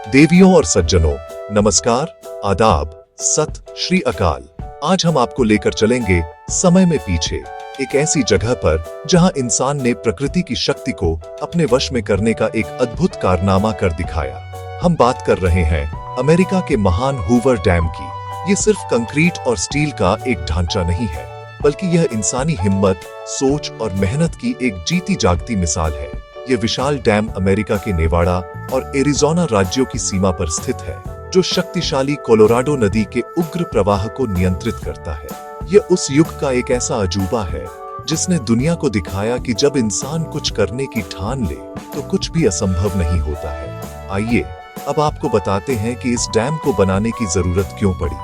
देवियों और सज्जनों, नमस्कार, आदाब, सत श्री अकाल। आज हम आपको लेकर चलेंगे समय में पीछे, एक ऐसी जगह पर जहां इंसान ने प्रकृति की शक्ति को अपने वश में करने का एक अद्भुत कारनामा कर दिखाया। हम बात कर रहे हैं अमेरिका के महान हूवर डैम की। ये सिर्फ कंक्रीट और स्टील का एक ढांचा नहीं है, बल्कि यह इंसानी हिम्मत, सोच और मेहनत की एक जीती जागती मिसाल है। ये विशाल डैम अमेरिका के नेवाडा और एरिज़ोना राज्यों की सीमा पर स्थित है, जो शक्तिशाली कोलोराडो नदी के उग्र प्रवाह को नियंत्रित करता है। यह उस युग का एक ऐसा अजूबा है जिसने दुनिया को दिखाया कि जब इंसान कुछ करने की ठान ले तो कुछ भी असंभव नहीं होता है। आइए अब आपको बताते हैं कि इस डैम को बनाने की जरूरत क्यों पड़ी।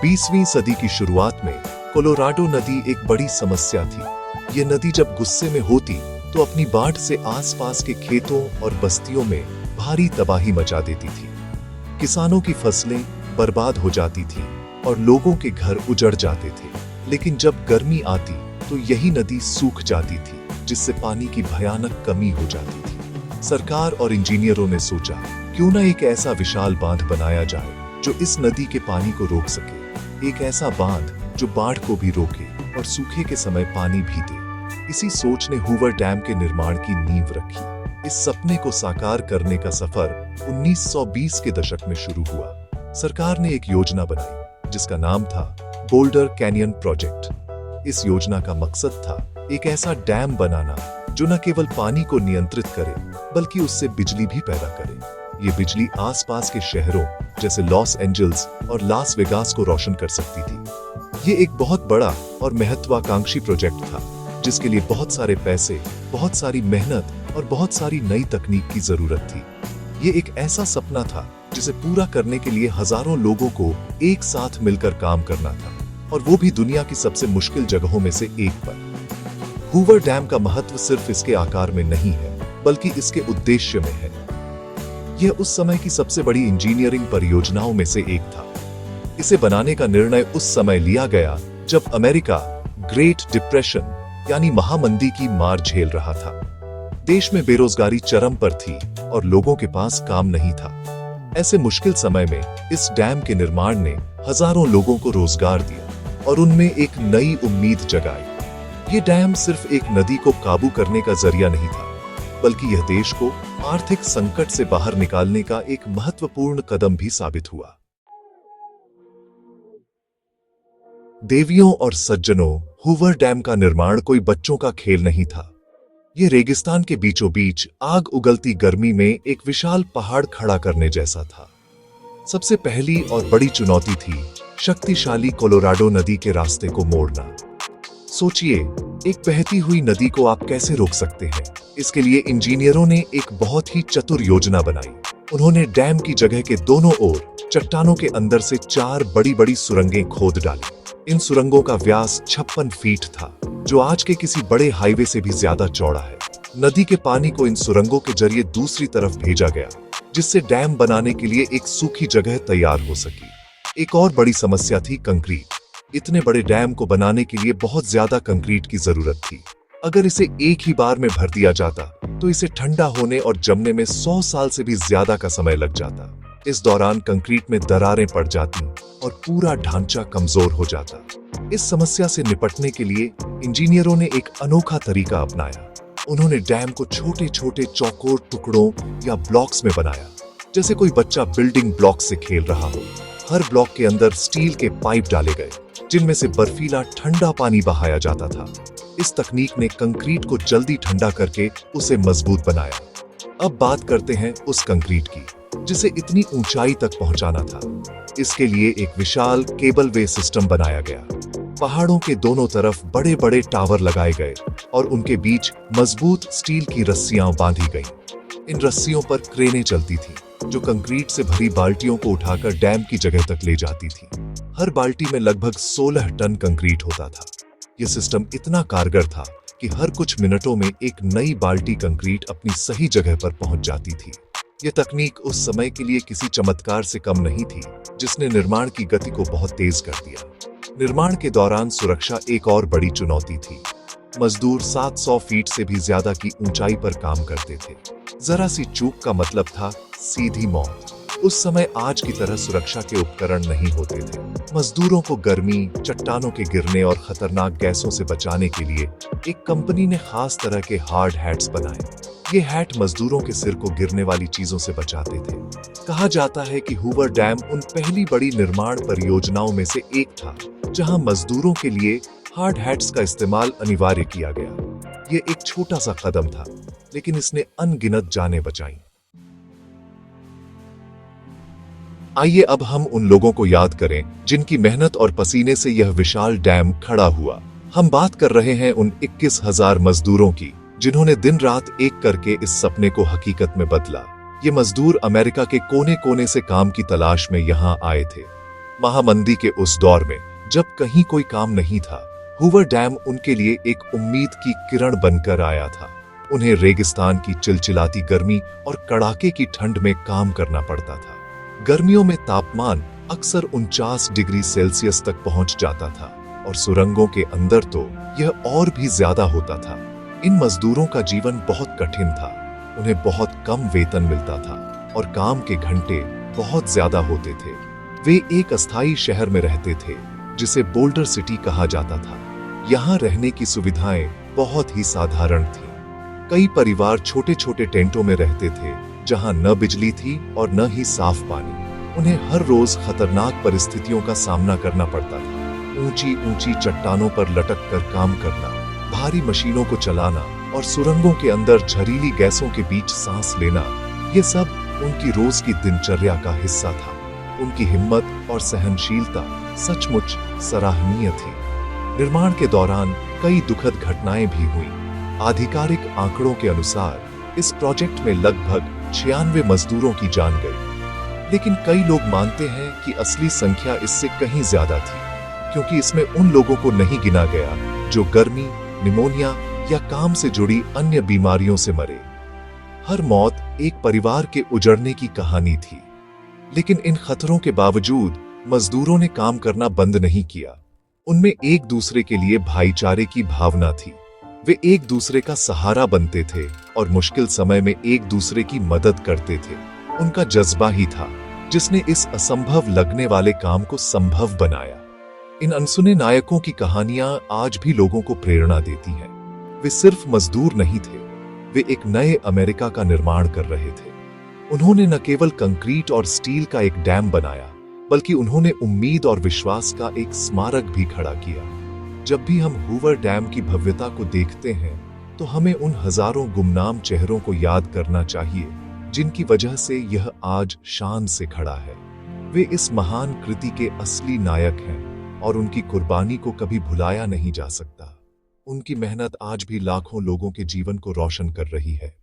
20वीं सदी की शुरुआत में कोलोराडो नदी एक बड़ी समस्या थी। ये नदी जब गुस्से में होती तो अपनी बाढ़ से आसपास के खेतों और बस्तियों में भारी तबाही मचा देती थी। किसानों की फसलें बर्बाद हो जाती थी और लोगों के घर उजड़ जाते थे। लेकिन जब गर्मी आती तो यही नदी सूख जाती थी, जिससे पानी की भयानक कमी हो जाती थी। सरकार और इंजीनियरों ने सोचा, क्यों न एक ऐसा विशाल बांध बनाया जाए जो इस नदी के पानी को रोक सके। एक ऐसा बांध जो बाढ़ को भी रोके और सूखे के समय पानी भी दे। इसी सोच ने हूवर डैम के निर्माण की नींव रखी। इस सपने को साकार करने का सफर 1920 के दशक में शुरू हुआ। सरकार ने एक योजना बनाई जिसका नाम था बोल्डर कैनियन प्रोजेक्ट। इस योजना का मकसद था एक ऐसा डैम बनाना जो न केवल पानी को नियंत्रित करे, बल्कि उससे बिजली भी पैदा करे। ये बिजली आसपास के शहरों जैसे लॉस एंजल्स और लास वेगास को रोशन कर सकती थी। ये एक बहुत बड़ा और महत्वाकांक्षी प्रोजेक्ट था, जिसके लिए बहुत सारे पैसे, बहुत सारी मेहनत और बहुत सारी नई तकनीक की जरूरत थी। ये एक ऐसा सपना था जिसे पूरा करने के लिए हजारों लोगों को एक साथ मिलकर काम करना था, और वो भी दुनिया की सबसे मुश्किल जगहों में से एक पर। हूवर डैम का महत्व सिर्फ इसके आकार में नहीं है, बल्कि इसके उद्देश्य में है। यह उस समय की सबसे बड़ी इंजीनियरिंग परियोजनाओं में से एक था। इसे बनाने का निर्णय उस समय लिया गया जब अमेरिका ग्रेट डिप्रेशन यानी महामंदी की मार झेल रहा था। देश में बेरोजगारी चरम पर थी और लोगों के पास काम नहीं था। ऐसे मुश्किल समय में इस डैम के निर्माण ने हजारों लोगों को रोजगार दिया और उनमें एक नई उम्मीद जगाई। ये डैम सिर्फ एक नदी को काबू करने का जरिया नहीं था, बल्कि यह देश को आर्थिक संकट से बाहर निकालने का एक महत्वपूर्ण कदम भी साबित हुआ। देवियों और सज्जनों, हूवर डैम का निर्माण कोई बच्चों का खेल नहीं था। ये रेगिस्तान के बीचों बीच आग उगलती गर्मी में एक विशाल पहाड़ खड़ा करने जैसा था। सबसे पहली और बड़ी चुनौती थी शक्तिशाली कोलोराडो नदी के रास्ते को मोड़ना। सोचिए, एक बहती हुई नदी को आप कैसे रोक सकते हैं? इसके लिए इंजीनियरों ने एक बहुत ही चतुर योजना बनाई। उन्होंने डैम की जगह के दोनों ओर चट्टानों के अंदर से 4 बड़ी बड़ी सुरंगें खोद डाली। इन सुरंगों का व्यास 56 फीट था, जो आज के किसी बड़े हाईवे से भी ज्यादा चौड़ा है। नदी के पानी को इन सुरंगों के जरिए दूसरी तरफ भेजा गया, जिससे डैम बनाने के लिए एक सूखी जगह तैयार हो सकी। एक और बड़ी समस्या थी कंक्रीट। इतने बड़े डैम को बनाने के लिए बहुत ज्यादा कंक्रीट की जरूरत थी। अगर इसे एक ही बार में भर दिया जाता तो इसे ठंडा होने और जमने में 100 साल से भी ज्यादा का समय लग जाता। इस दौरान कंक्रीट में दरारें पड़ जाती और पूरा ढांचा कमजोर हो जाता। इस समस्या से निपटने के लिए इंजीनियरों ने एक अनोखा तरीका अपनाया। उन्होंने डैम को छोटे छोटे चौकोर टुकड़ों या ब्लॉक्स में बनाया, जैसे कोई बच्चा बिल्डिंग ब्लॉक से खेल रहा हो। हर ब्लॉक के अंदर स्टील के पाइप डाले गए, जिनमें से बर्फीला ठंडा पानी बहाया जाता था। इस तकनीक ने कंक्रीट को जल्दी ठंडा करके उसे मजबूत बनाया। अब बात करते हैं उस कंक्रीट की जिसे इतनी ऊंचाई तक पहुंचाना था। इसके लिए एक विशाल केबल वे सिस्टम बनाया गया। पहाड़ों के दोनों तरफ बड़े बड़े टावर लगाए गए और उनके बीच मजबूत स्टील की रस्सियां बांधी गईं। इन रस्सियों पर क्रेनें चलती थीं, जो कंक्रीट से भरी बाल्टियों को उठाकर डैम की जगह तक ले जाती थी। हर बाल्टी में लगभग 16 टन कंक्रीट होता था। यह सिस्टम इतना कारगर था कि हर कुछ मिनटों में एक नई बाल्टी कंक्रीट अपनी सही जगह पर पहुंच जाती थी। यह तकनीक उस समय के लिए किसी चमत्कार से कम नहीं थी, जिसने निर्माण की गति को बहुत तेज कर दिया। निर्माण के दौरान सुरक्षा एक और बड़ी चुनौती थी। मजदूर 700 फीट से भी ज्यादा की ऊंचाई पर काम करते थे। जरा सी चूक का मतलब था सीधी मौत। उस समय आज की तरह सुरक्षा के उपकरण नहीं होते थे। मजदूरों को गर्मी, चट्टानों के गिरने और खतरनाक गैसों से बचाने के लिए एक कंपनी ने खास तरह के हार्ड हैट्स बनाए। ये हैट मजदूरों के सिर को गिरने वाली चीजों से बचाते थे। कहा जाता है कि हूवर डैम उन पहली बड़ी निर्माण परियोजनाओं में से एक था जहां मजदूरों के लिए हार्ड हैट्स का इस्तेमाल अनिवार्य किया गया। ये एक छोटा सा कदम था, लेकिन इसने अनगिनत जानें बचाई। आइए अब हम उन लोगों को याद करें जिनकी मेहनत और पसीने से यह विशाल डैम खड़ा हुआ। हम बात कर रहे हैं उन 21,000 मजदूरों की जिन्होंने दिन रात एक करके इस सपने को हकीकत में बदला। ये मजदूर अमेरिका के कोने कोने से काम की तलाश में यहाँ आए थे। महामंदी के उस दौर में जब कहीं कोई काम नहीं था, हूवर डैम उनके लिए एक उम्मीद की किरण बनकर आया था। उन्हें रेगिस्तान की चिलचिलाती गर्मी और कड़ाके की ठंड में काम करना पड़ता था। गर्मियों में तापमान अक्सर 49 डिग्री सेल्सियस तक पहुंच जाता था और सुरंगों के अंदर तो यह और भी ज्यादा होता था। इन मजदूरों का जीवन बहुत कठिन था। उन्हें बहुत कम वेतन मिलता था और काम के घंटे बहुत ज्यादा होते थे। वे एक अस्थायी शहर में रहते थे जिसे बोल्डर सिटी कहा जाता था। यहाँ रहने की सुविधाएं बहुत ही साधारण थी। कई परिवार छोटे छोटे टेंटों में रहते थे जहाँ न बिजली थी और न ही साफ पानी। उन्हें हर रोज खतरनाक परिस्थितियों का सामना करना पड़ता था। ऊंची ऊंची चट्टानों पर लटक कर काम करना, भारी मशीनों को चलाना और सुरंगों के अंदर जहरीली गैसों के बीच सांस लेना, ये सब उनकी रोज की दिनचर्या का हिस्सा था। उनकी हिम्मत और सहनशीलता सचमुच सराहनीय थी। निर्माण के दौरान कई दुखद घटनाएं भी हुई। आधिकारिक आंकड़ों के अनुसार इस प्रोजेक्ट में लगभग 96 मजदूरों की जान गई, लेकिन कई लोग मानते हैं कि असली संख्या इससे कहीं ज्यादा थी, क्योंकि इसमें उन लोगों को नहीं गिना गया जो गर्मी, निमोनिया या काम से जुड़ी अन्य बीमारियों से मरे। हर मौत एक परिवार के उजड़ने की कहानी थी, लेकिन इन खतरों के बावजूद मजदूरों ने काम करना बंद नहीं किया। उनमें एक दूसरे के लिए भाईचारे की भावना थी। वे एक दूसरे का सहारा बनते थे और मुश्किल समय में एक दूसरे की मदद करते थे। उनका जज्बा ही था जिसने इस असंभव लगने वाले काम को संभव बनाया। इन अनसुने नायकों की कहानियां आज भी लोगों को प्रेरणा देती हैं। वे सिर्फ मजदूर नहीं थे, वे एक नए अमेरिका का निर्माण कर रहे थे। उन्होंने न केवल कंक्रीट और स्टील का एक डैम बनाया, बल्कि उन्होंने उम्मीद और विश्वास का एक स्मारक भी खड़ा किया। जब भी हम हूवर डैम की भव्यता को देखते हैं, तो हमें उन हजारों गुमनाम चेहरों को याद करना चाहिए जिनकी वजह से यह आज शान से खड़ा है। वे इस महान कृति के असली नायक हैं और उनकी कुर्बानी को कभी भुलाया नहीं जा सकता। उनकी मेहनत आज भी लाखों लोगों के जीवन को रोशन कर रही है।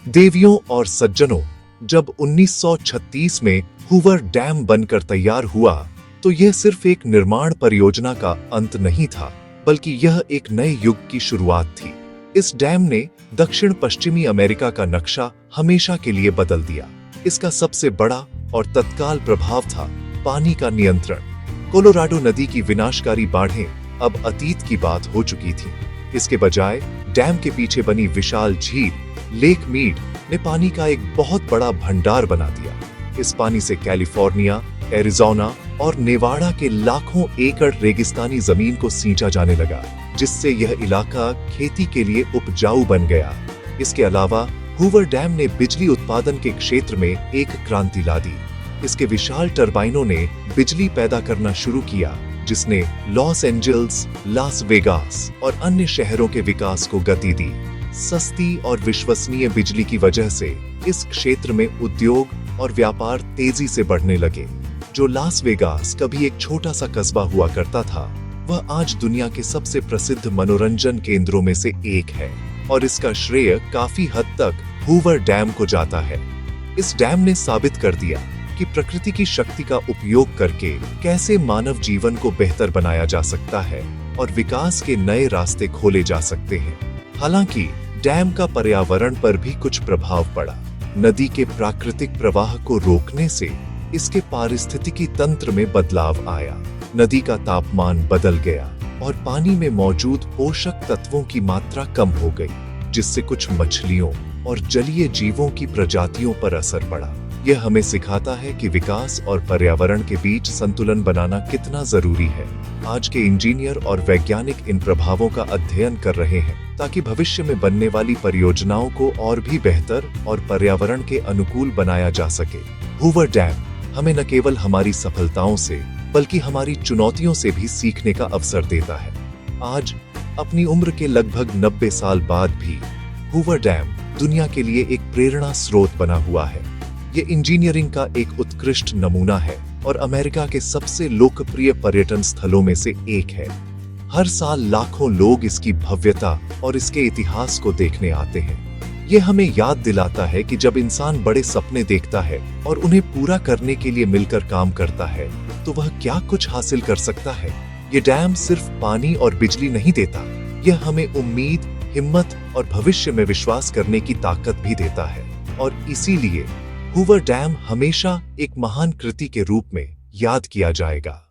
देवियों और सज्जनों, जब 1936 में हूवर डैम बनकर तैयार हुआ, तो यह सिर्फ एक निर्माण परियोजना का अंत नहीं था, बल्कि यह एक नए युग की शुरुआत थी। इस डैम ने दक्षिण पश्चिमी अमेरिका का नक्शा हमेशा के लिए बदल दिया। इसका सबसे बड़ा और तत्काल प्रभाव था पानी का नियंत्रण। कोलोराडो नदी की विनाशकारी बाढ़ें अब अतीत की बात हो चुकी थी। इसके बजाय डैम के पीछे बनी विशाल झील लेक मीड ने पानी का एक बहुत बड़ा भंडार बना दिया। इस पानी से कैलिफोर्निया, एरिज़ोना और नेवाडा के लाखों एकड़ रेगिस्तानी जमीन को सींचा जाने लगा, जिससे यह इलाका खेती के लिए उपजाऊ बन गया। इसके अलावा हूवर डैम ने बिजली उत्पादन के क्षेत्र में एक क्रांति ला दी। इसके विशाल टरबाइनों ने बिजली पैदा करना शुरू किया, जिसने लॉस एंजल्स, लास वेगास और अन्य शहरों के विकास को गति दी। सस्ती और विश्वसनीय बिजली की वजह से इस क्षेत्र में उद्योग और व्यापार तेजी से बढ़ने लगे। जो लास वेगास कभी एक छोटा सा कस्बा हुआ करता था, वह आज दुनिया के सबसे प्रसिद्ध मनोरंजन केंद्रों में से एक है और इसका श्रेय काफी हद तक हूवर डैम को जाता है। इस डैम ने साबित कर दिया कि प्रकृति की शक्ति का उपयोग करके कैसे मानव जीवन को बेहतर बनाया जा सकता है और विकास के नए रास्ते खोले जा सकते हैं। हालांकि डैम का पर्यावरण पर भी कुछ प्रभाव पड़ा। नदी के प्राकृतिक प्रवाह को रोकने से इसके पारिस्थितिकी तंत्र में बदलाव आया। नदी का तापमान बदल गया और पानी में मौजूद पोषक तत्वों की मात्रा कम हो गई। जिससे कुछ मछलियों और जलीय जीवों की प्रजातियों पर असर पड़ा। यह हमें सिखाता है कि विकास और पर्यावरण के बीच संतुलन बनाना कितना जरूरी है। आज के इंजीनियर और वैज्ञानिक इन प्रभावों का अध्ययन कर रहे हैं ताकि भविष्य में बनने वाली परियोजनाओं को और भी बेहतर और पर्यावरण के अनुकूल बनाया जा सके। हूवर डैम हमें न केवल हमारी सफलताओं से बल्कि हमारी चुनौतियों से भी सीखने का अवसर देता है। आज अपनी उम्र के लगभग 90 साल बाद भी हूवर डैम दुनिया के लिए एक प्रेरणा स्रोत बना हुआ है। ये इंजीनियरिंग का एक उत्कृष्ट नमूना है और अमेरिका के सबसे लोकप्रिय पर्यटन स्थलों में से एक है। हर साल लाखों लोग इसकी भव्यता और इसके इतिहास को देखने आते हैं। ये हमें याद दिलाता है कि जब इंसान बड़े सपने देखता है और उन्हें पूरा करने के लिए मिलकर काम करता है तो वह क्या कुछ हासिल कर सकता है। ये डैम सिर्फ पानी और बिजली नहीं देता, यह हमें उम्मीद, हिम्मत और भविष्य में विश्वास करने की ताकत भी देता है। और इसीलिए हूवर डैम हमेशा एक महान कृति के रूप में याद किया जाएगा।